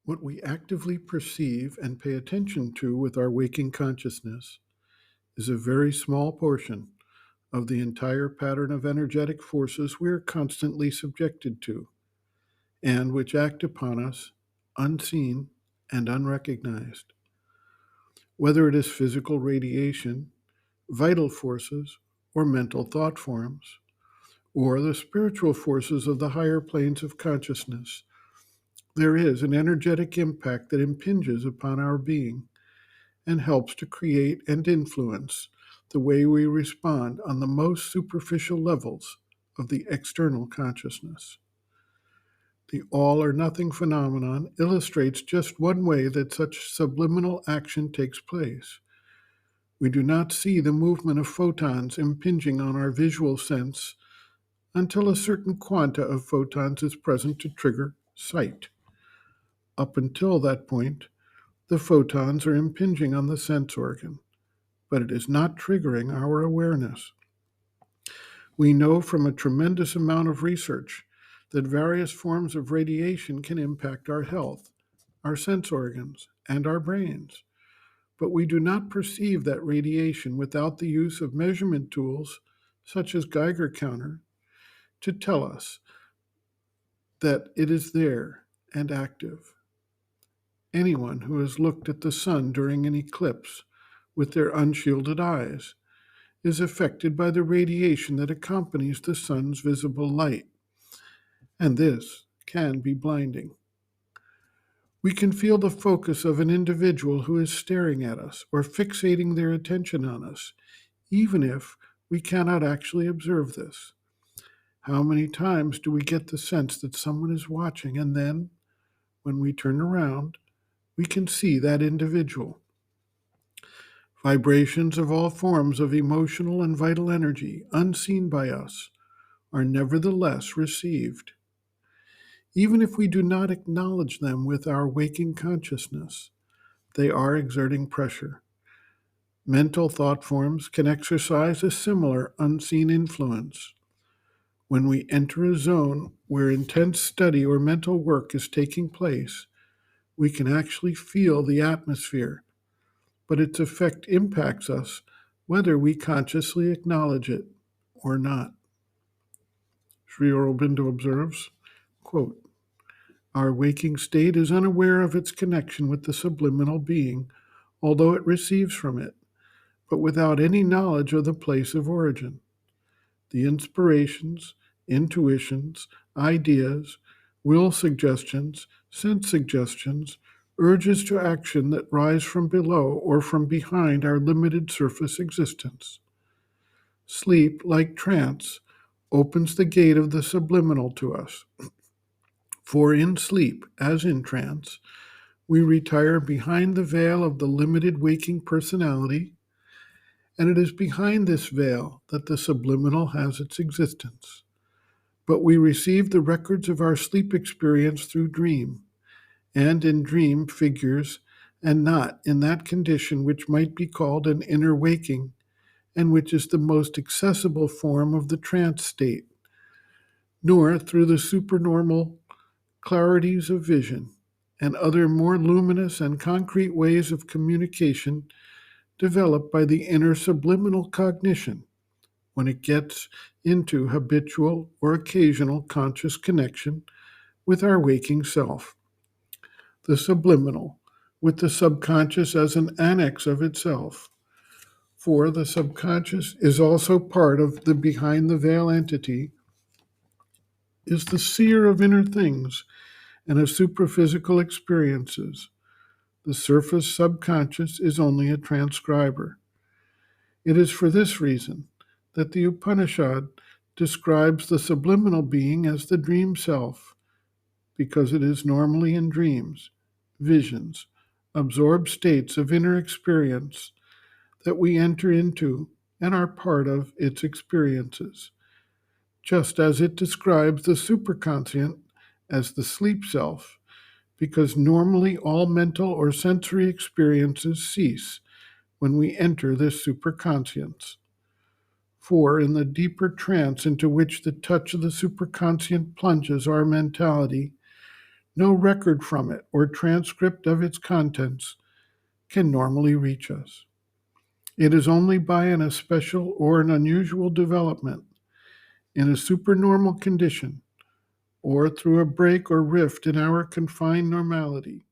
What we actively perceive and pay attention to with our waking consciousness is a very small portion of the entire pattern of energetic forces we are constantly subjected to, and which act upon us unseen and unrecognized. Whether it is physical radiation, vital forces, or mental thought forms, or the spiritual forces of the higher planes of consciousness, there is an energetic impact that impinges upon our being and helps to create and influence the way we respond on the most superficial levels of the external consciousness. The all or nothing phenomenon illustrates just one way that such subliminal action takes place. We do not see the movement of photons impinging on our visual sense until a certain quanta of photons is present to trigger sight. Up until that point, the photons are impinging on the sense organ, but it is not triggering our awareness. We know from a tremendous amount of research that various forms of radiation can impact our health, our sense organs, and our brains. But we do not perceive that radiation without the use of measurement tools, such as Geiger counter, to tell us that it is there and active. Anyone who has looked at the sun during an eclipse with their unshielded eyes is affected by the radiation that accompanies the sun's visible light, and this can be blinding. We can feel the focus of an individual who is staring at us or fixating their attention on us, even if we cannot actually observe this. How many times do we get the sense that someone is watching, and then, when we turn around, we can see that individual? Vibrations of all forms of emotional and vital energy, unseen by us, are nevertheless received. Even if we do not acknowledge them with our waking consciousness, they are exerting pressure. Mental thought forms can exercise a similar unseen influence. When we enter a zone where intense study or mental work is taking place, we can actually feel the atmosphere, but its effect impacts us whether we consciously acknowledge it or not. Sri Aurobindo observes, quote, "Our waking state is unaware of its connection with the subliminal being, although it receives from it, but without any knowledge of the place of origin. The inspirations, intuitions, ideas, will suggestions, sense suggestions, urges to action that rise from below or from behind our limited surface existence. Sleep, like trance, opens the gate of the subliminal to us. For in sleep, as in trance, we retire behind the veil of the limited waking personality, and it is behind this veil that the subliminal has its existence. But we receive the records of our sleep experience through dream, and in dream figures, and not in that condition which might be called an inner waking, and which is the most accessible form of the trance state, nor through the supernormal clarities of vision and other more luminous and concrete ways of communication developed by the inner subliminal cognition when it gets into habitual or occasional conscious connection with our waking self. The subliminal, with the subconscious as an annex of itself. For the subconscious is also part of the behind the veil entity, is the seer of inner things and of superphysical experiences. The surface subconscious is only a transcriber. It is for this reason that the Upanishad describes the subliminal being as the dream self, because it is normally in dreams, visions, absorbed states of inner experience that we enter into and are part of its experiences, just as it describes the superconscient as the sleep self, because normally all mental or sensory experiences cease when we enter this superconscience. For in the deeper trance into which the touch of the superconscient plunges our mentality, No record from it or transcript of its contents can normally reach us. It is only by an especial or an unusual development in a supernormal condition or through a break or rift in our confined normality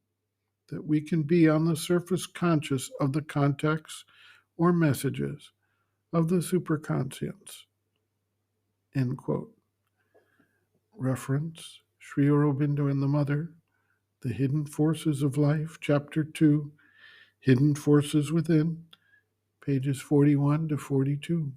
that we can be on the surface conscious of the context or messages of the superconscience. End quote. Reference Sri Aurobindo and the Mother, The Hidden Forces of Life, Chapter 2, Hidden Forces Within, pages 41 to 42.